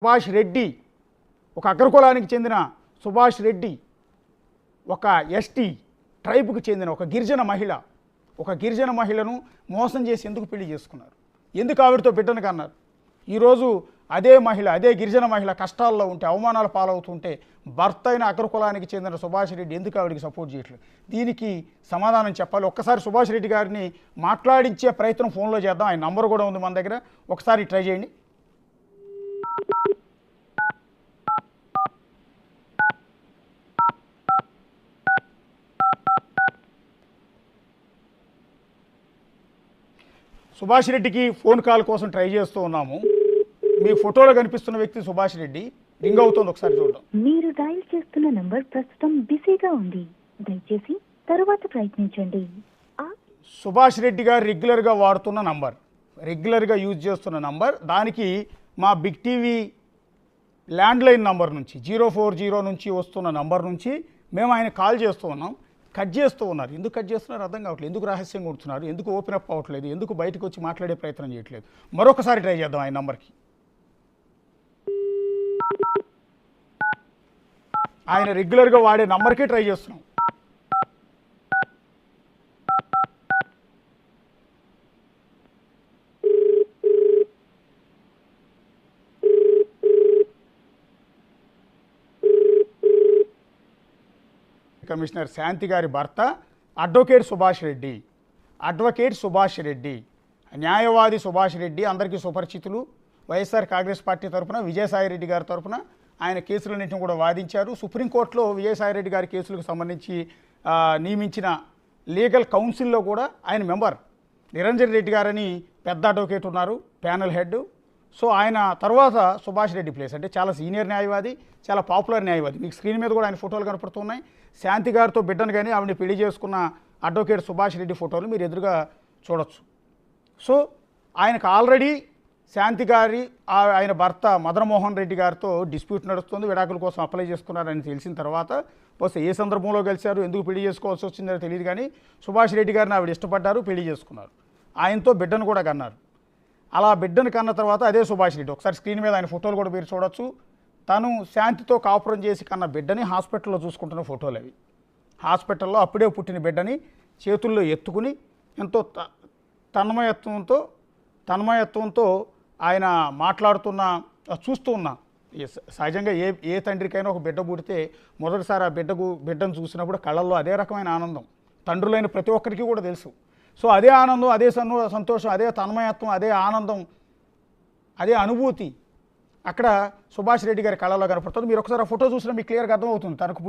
సుభాష్ రెడ్డి ఒక అగ్రకులానికి చెందిన సుభాష్ రెడ్డి ఒక ఎస్టీ ట్రైబ్కు చెందిన ఒక గిరిజన మహిళను మోసం చేసి ఎందుకు పెళ్లి చేసుకున్నారు? ఎందుకు ఆవిడతో బిడ్డను కన్నారు? ఈరోజు అదే గిరిజన మహిళ కష్టాల్లో ఉంటే, అవమానాలు పాలవుతుంటే భర్త అయిన అగ్రకులానికి చెందిన సుభాష్ రెడ్డి ఎందుకు ఆవిడికి సపోర్ట్ చేయట్లేదు? దీనికి సమాధానం చెప్పాలి. ఒక్కసారి సుభాష్ రెడ్డి గారిని మాట్లాడించే ప్రయత్నం ఫోన్లో చేద్దాం. ఆయన నంబర్ కూడా ఉంది మన దగ్గర, ఒకసారి ట్రై చేయండి. సుభాష్ రెడ్డికి ఫోన్ కాల్ కోసం ట్రై చేస్తూ ఉన్నాము. మీ ఫోటోలో కనిపిస్తున్న వ్యక్తి సుభాష్ రెడ్డి. రింగ్ అవుతుంది, ఒకసారి చూద్దాం. మీరు డయల్ చేస్తున్న నంబర్ ప్రస్తుతం బిజీగా ఉంది, దయచేసి తరువాత ప్రయత్నించండి. సుభాష్ రెడ్డి గారు రెగ్యులర్గా వాడుతున్న నంబర్, రెగ్యులర్గా యూజ్ చేస్తున్న నంబర్, దానికి మా బిగ్ టీవీ ల్యాండ్లైన్ నంబర్ నుంచి 040 నుంచి వస్తున్న నంబర్ నుంచి మేము ఆయన కాల్ చేస్తూ ఉన్నాం. కట్ చేస్తూ ఉన్నారు. ఎందుకు కట్ చేస్తున్నారు అర్థం కావట్లేదు. ఎందుకు రహస్యంగా ఉంటున్నారు, ఎందుకు ఓపెన్ అప్ అవ్వట్లేదు, ఎందుకు బయటకు వచ్చి మాట్లాడే ప్రయత్నం చేయట్లేదు. మరొకసారి ట్రై చేద్దాం ఆయన నంబర్కి. ఆయన రెగ్యులర్గా వాడే నంబర్కి ట్రై చేస్తున్నాం. కమిషనర్ శాంతి గారి భర్త అడ్వకేట్ సుభాష్ రెడ్డి, న్యాయవాది సుభాష్ రెడ్డి అందరికీ సుపరిచితులు. వైఎస్ఆర్ కాంగ్రెస్ పార్టీ తరఫున విజయసాయిరెడ్డి గారి తరఫున ఆయన కేసులన్నింటినీ కూడా వాదించారు. సుప్రీంకోర్టులో విజయసాయిరెడ్డి గారి కేసులకు సంబంధించి నియమించిన లీగల్ కౌన్సిల్లో కూడా ఆయన మెంబర్. నిరంజన్ రెడ్డి గారని పెద్ద అడ్వకేట్ ఉన్నారు, ప్యానల్ హెడ్. సో ఆయన తర్వాత సుభాష్ రెడ్డి ప్లేస్ అంటే చాలా సీనియర్ న్యాయవాది, చాలా పాపులర్ న్యాయవాది. మీకు స్క్రీన్ మీద కూడా ఆయన ఫోటోలు కనపడుతున్నాయి. శాంతి గారితో బిడ్డను కానీ ఆవిడని పెళ్లి చేసుకున్న అడ్వకేట్ సుభాష్ రెడ్డి ఫోటోలు మీరు ఎదురుగా చూడొచ్చు. సో ఆయనకు ఆల్రెడీ శాంతి గారి ఆయన భర్త మదన్మోహన్ రెడ్డి గారితో డిస్ప్యూట్ నడుస్తుంది. విడాకుల కోసం అప్లై చేసుకున్నారని తెలిసిన తర్వాత బహుశా ఏ సందర్భంలో కలిశారు, ఎందుకు పెళ్లి చేసుకోవాల్సి వచ్చిందో తెలియదు, కానీ సుభాష్ రెడ్డి గారిని ఆవిడ ఇష్టపడ్డారు, పెళ్లి చేసుకున్నారు. ఆయనతో బిడ్డను కూడా కన్నారు. అలా బిడ్డను కన్న తర్వాత అదే సుభాష్ రెడ్డి, ఒకసారి స్క్రీన్ మీద ఆయన ఫోటోలు కూడా మీరు చూడొచ్చు. తను శాంతితో కాపురం చేసి కన్న బిడ్డని హాస్పిటల్లో చూసుకుంటున్న ఫోటోలు అవి. హాస్పిటల్లో అప్పుడే పుట్టిన బిడ్డని చేతుల్లో ఎత్తుకుని ఎంతో తన్మయత్వంతో ఆయన మాట్లాడుతున్న చూస్తూ ఉన్నా. సహజంగా ఏ తండ్రికైనా ఒక బిడ్డ పుడితే మొదటిసారి ఆ బిడ్డను చూసినప్పుడు కళ్ళల్లో అదే రకమైన ఆనందం తండ్రులైన ప్రతి ఒక్కరికి కూడా తెలుసు. సో అదే ఆనందం, అదే సంతోషం, అదే తన్మయత్వం, అదే ఆనందం, అదే అనుభూతి అక్కడ సుభాష్ రెడ్డి గారి కళలో కనపడుతుంది. మీరు ఒకసారి ఆ ఫోటో చూసినా మీకు క్లియర్గా అర్థమవుతుంది. తనకు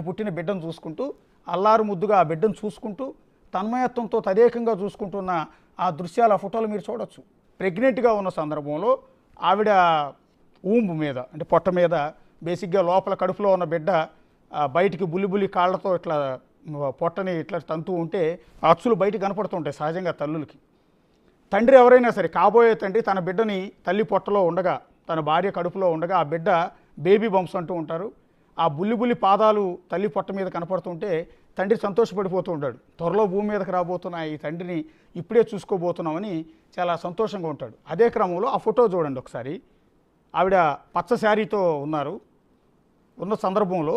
పుట్టిన బిడ్డను చూసుకుంటూ, అల్లారు ముద్దుగా ఆ బిడ్డను చూసుకుంటూ, తన్మయత్వంతో తదేకంగా చూసుకుంటున్న ఆ దృశ్యాలు, ఆ ఫోటోలు మీరు చూడొచ్చు. ప్రెగ్నెంట్గా ఉన్న సందర్భంలో ఆవిడ ఊంబు మీద అంటే పొట్ట మీద బేసిక్గా లోపల కడుపులో ఉన్న బిడ్డ బయటికి బుల్లి కాళ్ళతో ఇట్లా పొట్టని ఇట్లా తంతూ ఉంటే అచ్చులు బయటికి కనపడుతుంటాయి సహజంగా తల్లులకి. తండ్రి ఎవరైనా సరే, కాబోయే తండ్రి తన బిడ్డని తల్లి పొట్టలో ఉండగా, తన భార్య కడుపులో ఉండగా ఆ బిడ్డ బేబీ బంప్స్ అంటూ ఉంటారు. ఆ బుల్లి పాదాలు తల్లి పొట్ట మీద కనపడుతుంటే తండ్రి సంతోషపడిపోతూ ఉంటాడు. త్వరలో భూమి మీదకి రాబోతున్న ఈ తండ్రిని ఇప్పుడే చూసుకోబోతున్నామని చాలా సంతోషంగా ఉంటాడు. అదే క్రమంలో ఆ ఫోటో చూడండి ఒకసారి. ఆవిడ పచ్చ శారీతో ఉన్న సందర్భంలో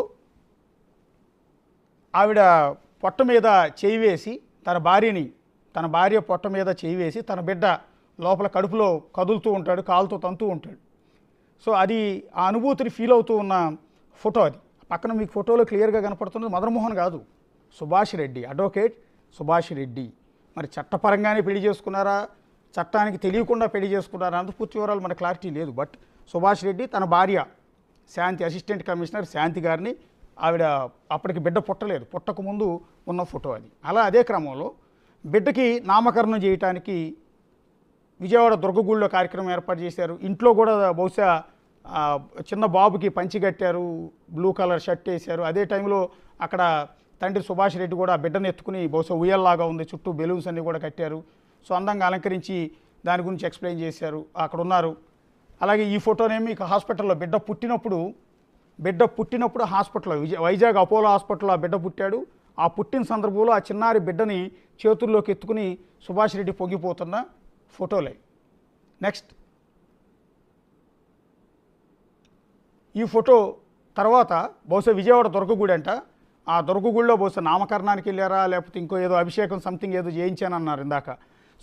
ఆవిడ పొట్ట మీద చేయి వేసి తన భార్య పొట్ట మీద చేయి వేసి తన బిడ్డ లోపల కడుపులో కదులుతూ ఉంటాడు, కాలుతో తంతూ ఉంటాడు. సో అది ఆ అనుభూతిని ఫీల్ అవుతూ ఉన్న ఫోటో. అది పక్కన మీకు ఫోటోలో క్లియర్గా కనపడుతున్నది మదన్మోహన్ కాదు, సుభాష్ రెడ్డి, అడ్వకేట్ సుభాష్ రెడ్డి. మరి చట్టపరంగానే పెళ్లి చేసుకున్నారా, చట్టానికి తెలియకుండా పెళ్లి చేసుకున్నారా అంత పూర్తి వివరాలు మన క్లారిటీ లేదు. బట్ సుభాష్ రెడ్డి తన భార్య శాంతి, అసిస్టెంట్ కమిషనర్ శాంతి గారిని, ఆవిడ అప్పటికి బిడ్డ పుట్టలేదు, పుట్టక ముందు ఉన్న ఫోటో అది. అదే క్రమంలో బిడ్డకి నామకరణం చేయటానికి విజయవాడ దుర్గగూళ్ళలో కార్యక్రమం ఏర్పాటు చేశారు. ఇంట్లో కూడా బహుశా చిన్న బాబుకి పంచి కట్టారు, బ్లూ కలర్ షర్ట్ వేశారు. అదే టైంలో అక్కడ తండ్రి సుభాష్ రెడ్డి కూడా బిడ్డను ఎత్తుకుని బహుశా ఉయ్యల్లాగా ఉంది, చుట్టూ బెలూన్స్ అన్నీ కూడా కట్టారు. సో అందంగా అలంకరించి దాని గురించి ఎక్స్ప్లెయిన్ చేశారు, అక్కడ ఉన్నారు. అలాగే ఈ ఫోటోనేమి హాస్పిటల్లో బిడ్డ పుట్టినప్పుడు హాస్పిటల్లో వైజాగ్ అపోలో హాస్పిటల్లో ఆ బిడ్డ పుట్టాడు. ఆ పుట్టిన సందర్భంలో ఆ చిన్నారి బిడ్డని చేతుల్లోకి ఎత్తుకుని సుభాష్ రెడ్డి పొంగిపోతున్న ఫోటోలే. నెక్స్ట్ ఈ ఫోటో తర్వాత బహుశా విజయవాడ దుర్గగుడి అంట, ఆ దుర్గగుడిలో బహుశా నామకరణానికి వెళ్ళారా లేకపోతే ఇంకో ఏదో అభిషేకం సంథింగ్ ఏదో చేయించానన్నారు ఇందాక.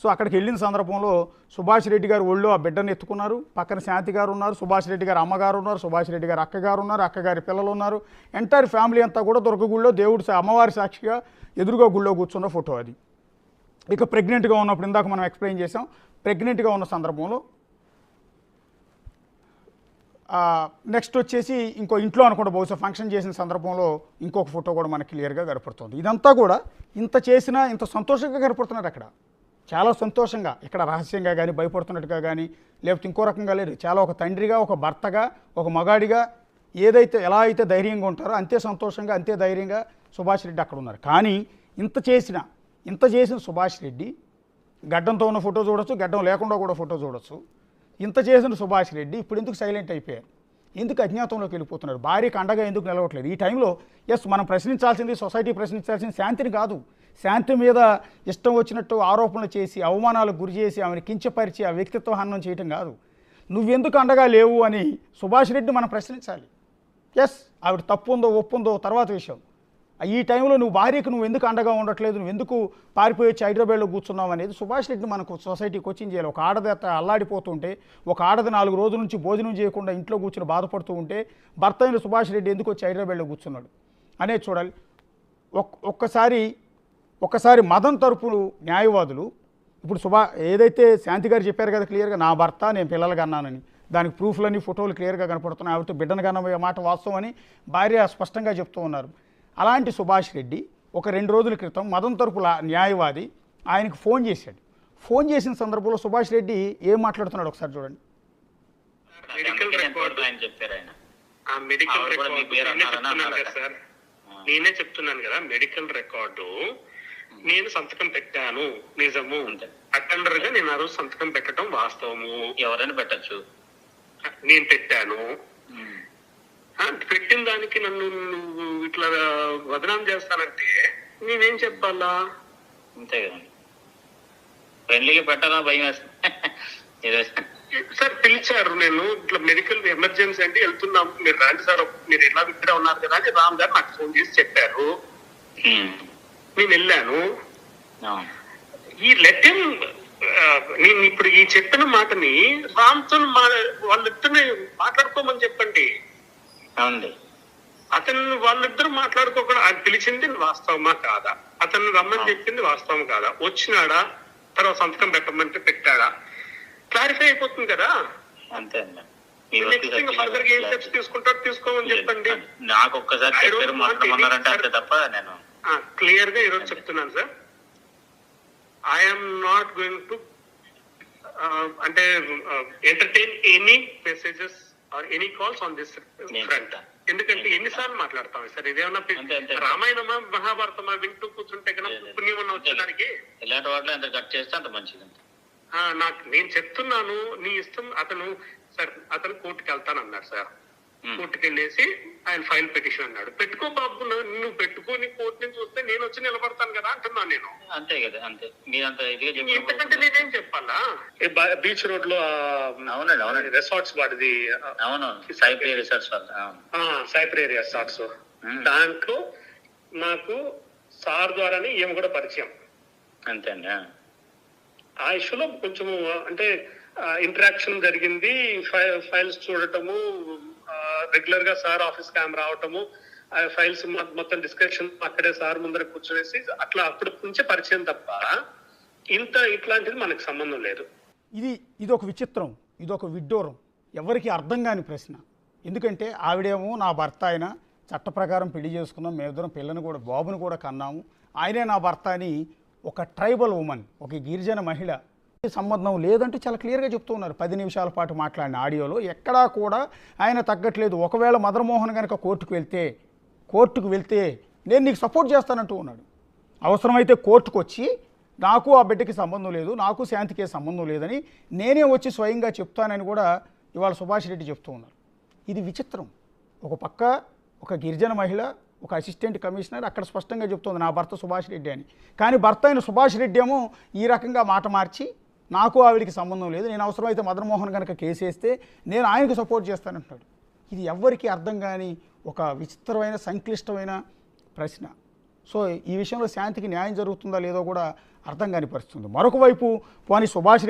సో అక్కడికి వెళ్ళిన సందర్భంలో సుభాష్ రెడ్డి గారు ఒళ్ళో ఆ బిడ్డను ఎత్తుకున్నారు, పక్కన శాంతి గారు ఉన్నారు, సుభాష్ రెడ్డి గారు అమ్మగారు ఉన్నారు, సుభాష్ రెడ్డి గారు అక్కగారు ఉన్నారు, అక్కగారి పిల్లలు ఉన్నారు, ఎంటైర్ ఫ్యామిలీ అంతా కూడా దుర్గగుడిలో దేవుడు అమ్మవారి సాక్షిగా ఎదురుగా గుళ్ళో కూర్చున్న ఫోటో అది. ఇక ప్రెగ్నెంట్గా ఉన్నప్పుడు ఇందాక మనం ఎక్స్ప్లెయిన్ చేసాం, ప్రెగ్నెంట్గా ఉన్న సందర్భంలో నెక్స్ట్ వచ్చేసి ఇంకో ఇంట్లో అనుకుంటా బహుశా ఫంక్షన్ చేసిన సందర్భంలో ఇంకొక ఫోటో కూడా మనకి క్లియర్గా కనపడుతుంది. ఇదంతా కూడా ఇంత చేసినా ఇంత సంతోషంగా కనపడుతున్నారు అక్కడ, చాలా సంతోషంగా, ఇక్కడ రహస్యంగా కానీ భయపడుతున్నట్టుగా కానీ లేకపోతే ఇంకో రకంగా లేదు. చాలా ఒక తండ్రిగా, ఒక భర్తగా, ఒక మగాడిగా ఏదైతే ఎలా అయితే ధైర్యంగా ఉంటారో అంతే సంతోషంగా అంతే ధైర్యంగా సుభాష్ రెడ్డి అక్కడ ఉన్నారు. కానీ ఇంత చేసిన సుభాష్ రెడ్డి గడ్డంతో ఉన్న ఫోటో చూడొచ్చు, గడ్డం లేకుండా కూడా ఫోటో చూడొచ్చు. ఇంత చేసిన సుభాష్ రెడ్డి ఇప్పుడు ఎందుకు సైలెంట్ అయిపోయారు, ఎందుకు అజ్ఞాతంలోకి వెళ్ళిపోతున్నారు, భార్యకు అండగా ఎందుకు నిలవట్లేదు ఈ టైంలో? మనం ప్రశ్నించాల్సింది, సొసైటీ ప్రశ్నించాల్సింది శాంతిని కాదు. శాంతి మీద ఇష్టం వచ్చినట్టు ఆరోపణలు చేసి అవమానాలకు గురి చేసి ఆమెను కించపరిచి ఆ వ్యక్తిత్వ హననం చేయటం కాదు. నువ్వెందుకు అండగా లేవు అని సుభాష్ రెడ్డి మనం ప్రశ్నించాలి. ఆవిడ తప్పు ఉందో ఒప్పుందో తర్వాత విషయం. ఈ టైంలో నువ్వు భార్యకు నువ్వు ఎందుకు అండగా ఉండట్లేదు, నువ్వు ఎందుకు పారిపోయి వచ్చి హైదరాబాద్లో కూర్చున్నావు అనేది సుభాష్ రెడ్డి మనకు సొసైటీ కోచింగ్ చేయాలి. ఒక ఆడది అల్లాడిపోతుంటే, ఒక ఆడది 4 రోజుల నుంచి భోజనం చేయకుండా ఇంట్లో కూర్చుని బాధపడుతూ ఉంటే భర్త అయిన సుభాష్ రెడ్డి ఎందుకు వచ్చి హైదరాబాద్లో కూర్చున్నాడు అనేది చూడాలి. ఒక్కసారి మదన్ తరపు న్యాయవాదులు ఇప్పుడు ఏదైతే శాంతి గారు చెప్పారు కదా క్లియర్గా, నా భర్త నేను పిల్లలు కన్నానని, దానికి ప్రూఫ్లన్నీ ఫోటోలు క్లియర్గా కనపడుతున్నాయి, ఆవిడతో బిడ్డను కనబోయే మాట వాస్తవం అని భార్య స్పష్టంగా చెప్తూ ఉన్నారు. అలాంటి సుభాష్ రెడ్డి ఒక 2 రోజుల క్రితం మదన్ తరపు న్యాయవాది ఆయనకు ఫోన్ చేశాడు. ఫోన్ చేసిన సందర్భంలో సుభాష్ రెడ్డి ఏం మాట్లాడుతున్నాడు ఒకసారి చూడండి. నేనే చెప్తున్నాను కదా, మెడికల్ రికార్డు నేను సంతకం పెట్టాను, నిజము. అటెండర్ గా నేను ఆ రోజు సంతకం పెట్టడం వాస్తవము. ఎవరైనా పెట్టచ్చు, నేను పెట్టాను. పెట్టిన దానికి నన్ను నువ్వు ఇట్లా బదనాం చేస్తానంటే నేనేం చెప్పాలా? అంతే కదండి, ఫ్రెండ్లీగా పెట్టాలా భయం వేస్తుంది. సార్ పిలిచారు, నేను ఇట్లా మెడికల్ ఎమర్జెన్సీ అంటే వెళ్తున్నాము, మీరు రాండి సార్, మీరు ఎలా ఇక్కడ ఉన్నారు కదా అని రామ్ గారు నాకు ఫోన్ చేసి చెప్పారు. నేను వెళ్ళాను. ఈ లెటర్ నేను ఇప్పుడు ఈ చెప్పిన మాటని రామ్తో వాళ్ళిద్దరిని మాట్లాడుకోమని చెప్పండి. అవునండి, అతను వాళ్ళిద్దరు మాట్లాడుకోకుండా ఆయన పిలిచింది వాస్తవమా కాదా, అతను రమ్మని చెప్పింది వాస్తవం కాదా, వచ్చినాడా, తర్వాత సంతకం పెట్టమంటే పెట్టాడా, క్లారిఫై అయిపోతుంది కదా. అంతే అండి. నెక్స్ట్ ఫర్దర్ గా ఏం స్టెప్స్ తీసుకుంటారో తీసుకోమని చెప్పండి. నాకు ఒక్కసారి అంతే తప్ప నేను క్లియర్ గా ఈరోజు చెప్తున్నాను sir, I'm not going to అంటే entertain any messages or any calls on this front. ఎందుకంటే ఎన్నిసార్లు మాట్లాడతాం సార్, ఇదేమన్నా రామాయణమా మహాభారతమా వింటూ కూర్చుంటే కన్నా పుణ్యం అన్న వచ్చేదానికి. ఇలాంటి వాటిలో ఎంత కట్ చేస్తే అంత మంచిది. నేను చెప్తున్నాను, నీ ఇష్టం. అతను కోర్టుకి వెళ్తానన్నాడు సార్, కోర్టుకి వెళ్ళేసి ఆయన ఫైల్ పిటిషన్ అన్నాడు. పెట్టుకో బాబు, నువ్వు పెట్టుకొని కోర్టు నుంచి వస్తే నేను వచ్చి నిలబడతాను కదా అంటున్నాను నేను. అంతే కదా, అంతే. మీరంత ఇదిగా ఎందుకంటే నేనేం చెప్పాలా, బీచ్ రోడ్ లో అవునండి రిసార్ట్స్ వాడిది, అవును సైప్రే రిసార్ట్స్, సైప్రే రిసార్ట్స్, దాంట్లో నాకు సార్ ద్వారానే ఏమి కూడా పరిచయం. అంతే అండి. ఆ ఇష్యూలో కొంచెము అంటే ఇంటరాక్షన్ జరిగింది, ఫైల్స్ చూడటము, రెగ్యులర్ గా సార్ ఆఫీస్ కి రావటము, ఫైల్స్ మొత్తం డిస్కషన్ అక్కడే సార్ ముందర కూర్చొనేసి అట్లా అప్పటి నుంచే పరిచయం తప్ప ఇట్లాంటిది మనకు సంబంధం లేదు. ఇది ఒక విచిత్రం, ఇది ఒక విడ్డూరం, ఎవరికి అర్థం కాని ప్రశ్న. ఎందుకంటే ఆవిడేమో నా భర్త ఆయన, చట్ట ప్రకారం పెళ్లి చేసుకున్నాం, మేమిద్దరం పిల్లని కూడా బాబుని కూడా కన్నాము, ఆయనే నా భర్త అని ఒక ట్రైబల్ ఉమెన్, ఒక గిరిజన మహిళ సంబంధం లేదంటే చాలా క్లియర్గా చెప్తూ ఉన్నారు. 10 నిమిషాల పాటు మాట్లాడిన ఆడియోలో ఎక్కడా కూడా ఆయన తగ్గట్లేదు. ఒకవేళ మదన్మోహన్ కనుక కోర్టుకు వెళ్తే నేను నీకు సపోర్ట్ చేస్తానంటూ ఉన్నాడు. అవసరమైతే కోర్టుకు వచ్చి నాకు ఆ బిడ్డకి సంబంధం లేదు, నాకు శాంతికే సంబంధం లేదని నేనే వచ్చి స్వయంగా చెప్తానని కూడా ఇవాళ సుభాష్ రెడ్డి చెప్తూ ఉన్నారు. ఇది విచిత్రం. ఒక పక్క ఒక గిరిజన మహిళ, ఒక అసిస్టెంట్ కమిషనర్ అక్కడ స్పష్టంగా చెప్తుంది నా భర్త సుభాష్ రెడ్డి అని. కానీ భర్త అయిన సుభాష్ రెడ్డి ఏమో ఈ రకంగా మాట మార్చి నాకు ఆవిడికి సంబంధం లేదు, నేను అవసరమైతే మదన్మోహన్ కనుక కేసు వేస్తే నేను ఆయనకు సపోర్ట్ చేస్తానంటున్నాడు. ఇది ఎవ్వరికీ అర్థం కాని ఒక విచిత్రమైన సంక్లిష్టమైన ప్రశ్న. సో ఈ విషయంలో శాంతికి న్యాయం జరుగుతుందా లేదో కూడా అర్థం కాని పరిస్థితుంది. మరొక వైపు పోనీ సుభాష్